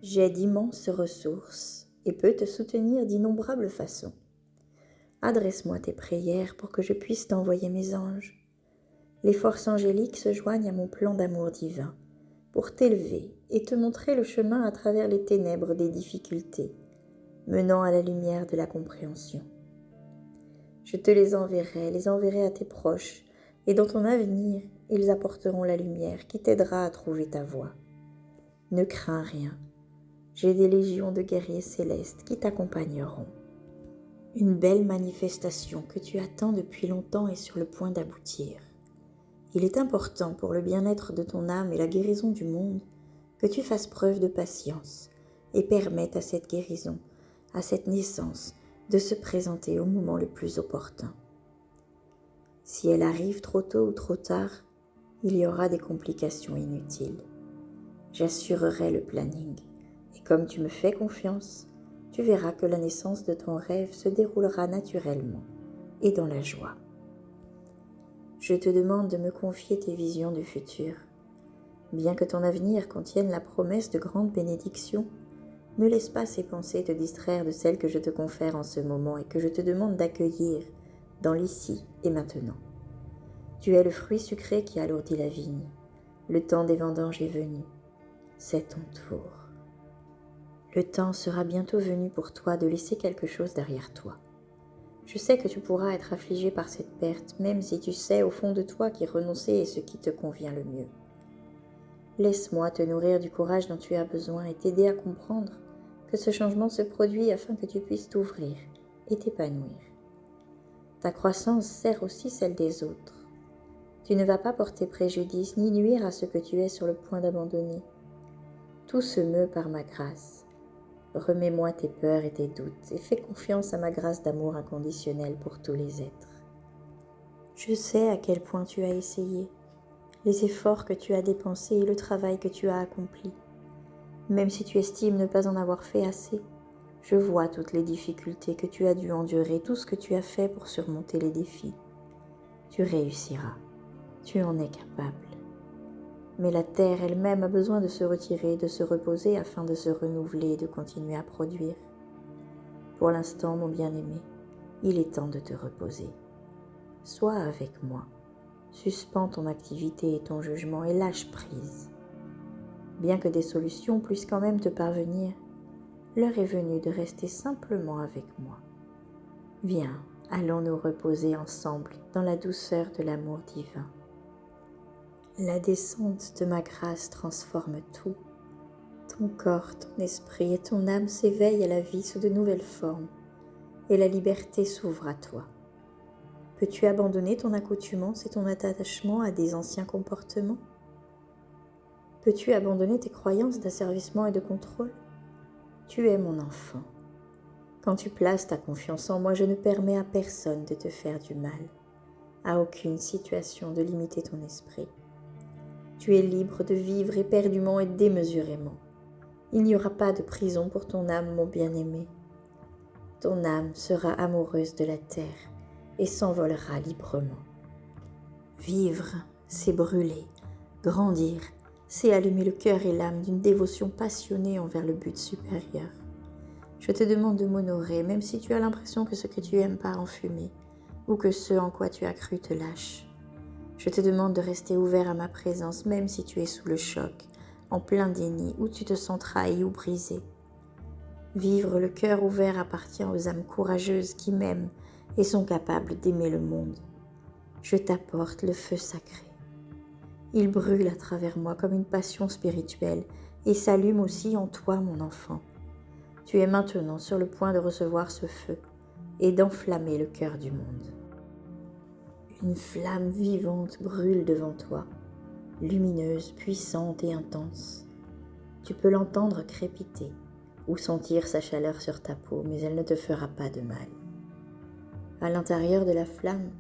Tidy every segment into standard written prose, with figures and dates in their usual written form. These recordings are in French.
J'ai d'immenses ressources et peux te soutenir d'innombrables façons. Adresse-moi tes prières pour que je puisse t'envoyer mes anges. Les forces angéliques se joignent à mon plan d'amour divin pour t'élever et te montrer le chemin à travers les ténèbres des difficultés, menant à la lumière de la compréhension. Je te les enverrai à tes proches, et dans ton avenir, ils apporteront la lumière qui t'aidera à trouver ta voie. Ne crains rien, j'ai des légions de guerriers célestes qui t'accompagneront. Une belle manifestation que tu attends depuis longtemps est sur le point d'aboutir. Il est important pour le bien-être de ton âme et la guérison du monde que tu fasses preuve de patience et permettes à cette guérison, à cette naissance, de se présenter au moment le plus opportun. Si elle arrive trop tôt ou trop tard, il y aura des complications inutiles. J'assurerai le planning, et comme tu me fais confiance, tu verras que la naissance de ton rêve se déroulera naturellement et dans la joie. Je te demande de me confier tes visions du futur. Bien que ton avenir contienne la promesse de grandes bénédictions, ne laisse pas ces pensées te distraire de celles que je te confère en ce moment et que je te demande d'accueillir dans l'ici et maintenant. Tu es le fruit sucré qui alourdit la vigne. Le temps des vendanges est venu. C'est ton tour. Le temps sera bientôt venu pour toi de laisser quelque chose derrière toi. Je sais que tu pourras être affligé par cette perte, même si tu sais au fond de toi qu'y renoncer est ce qui te convient le mieux. Laisse-moi te nourrir du courage dont tu as besoin et t'aider à comprendre que ce changement se produit afin que tu puisses t'ouvrir et t'épanouir. Ta croissance sert aussi celle des autres. Tu ne vas pas porter préjudice ni nuire à ce que tu es sur le point d'abandonner. Tout se meut par ma grâce. Remets-moi tes peurs et tes doutes et fais confiance à ma grâce d'amour inconditionnel pour tous les êtres. Je sais à quel point tu as essayé, les efforts que tu as dépensés et le travail que tu as accompli. Même si tu estimes ne pas en avoir fait assez, je vois toutes les difficultés que tu as dû endurer, tout ce que tu as fait pour surmonter les défis. Tu réussiras, tu en es capable. Mais la terre elle-même a besoin de se retirer, de se reposer afin de se renouveler et de continuer à produire. Pour l'instant, mon bien-aimé, il est temps de te reposer. Sois avec moi, suspends ton activité et ton jugement et lâche prise. Bien que des solutions puissent quand même te parvenir, l'heure est venue de rester simplement avec moi. Viens, allons nous reposer ensemble dans la douceur de l'amour divin. La descente de ma grâce transforme tout. Ton corps, ton esprit et ton âme s'éveillent à la vie sous de nouvelles formes, et la liberté s'ouvre à toi. Peux-tu abandonner ton accoutumance et ton attachement à des anciens comportements? Peux-tu abandonner tes croyances d'asservissement et de contrôle? Tu es mon enfant. Quand tu places ta confiance en moi, je ne permets à personne de te faire du mal, à aucune situation de limiter ton esprit. Tu es libre de vivre éperdument et démesurément. Il n'y aura pas de prison pour ton âme, mon bien-aimé. Ton âme sera amoureuse de la terre et s'envolera librement. Vivre, c'est brûler, grandir, c'est allumer le cœur et l'âme d'une dévotion passionnée envers le but supérieur. Je te demande de m'honorer, même si tu as l'impression que ce que tu aimes part en fumée, ou que ce en quoi tu as cru te lâche. Je te demande de rester ouvert à ma présence, même si tu es sous le choc, en plein déni, ou tu te sens trahi ou brisé. Vivre le cœur ouvert appartient aux âmes courageuses qui m'aiment et sont capables d'aimer le monde. Je t'apporte le feu sacré. Il brûle à travers moi comme une passion spirituelle et s'allume aussi en toi, mon enfant. Tu es maintenant sur le point de recevoir ce feu et d'enflammer le cœur du monde. Une flamme vivante brûle devant toi, lumineuse, puissante et intense. Tu peux l'entendre crépiter ou sentir sa chaleur sur ta peau, mais elle ne te fera pas de mal. À l'intérieur de la flamme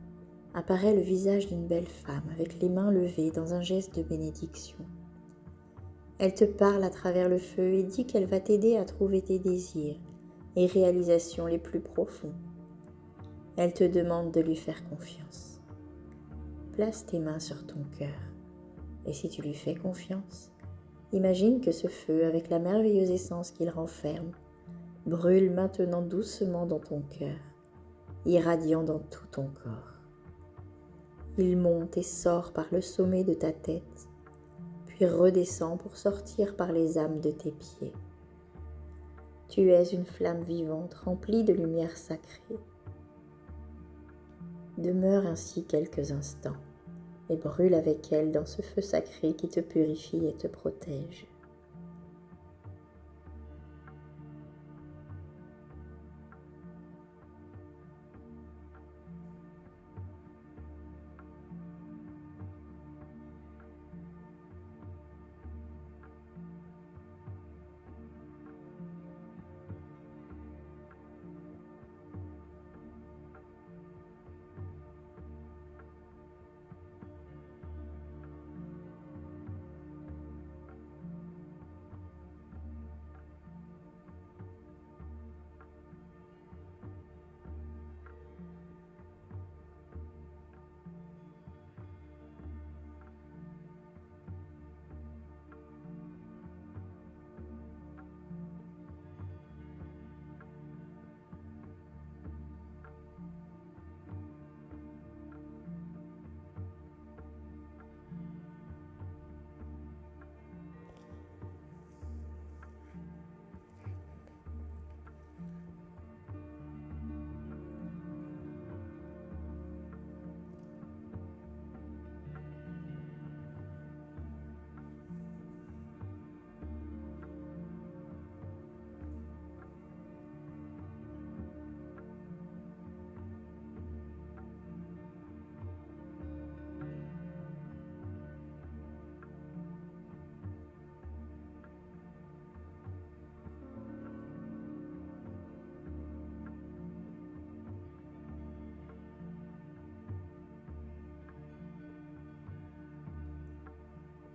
apparaît le visage d'une belle femme avec les mains levées dans un geste de bénédiction. Elle te parle à travers le feu et dit qu'elle va t'aider à trouver tes désirs et réalisations les plus profonds. Elle te demande de lui faire confiance. Place tes mains sur ton cœur et si tu lui fais confiance, Imagine que ce feu, avec la merveilleuse essence qu'il renferme, brûle maintenant doucement dans ton cœur, irradiant dans tout ton corps. Il monte et sort par le sommet de ta tête, puis redescend pour sortir par les âmes de tes pieds. Tu es une flamme vivante remplie de lumière sacrée. Demeure ainsi quelques instants et brûle avec elle dans ce feu sacré qui te purifie et te protège.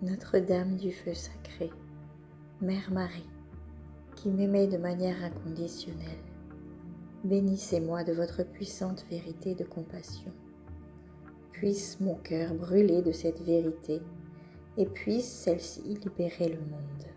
Notre-Dame du feu sacré, Mère Marie, qui m'aimait de manière inconditionnelle, bénissez-moi de votre puissante vérité de compassion. Puisse mon cœur brûler de cette vérité et puisse celle-ci libérer le monde.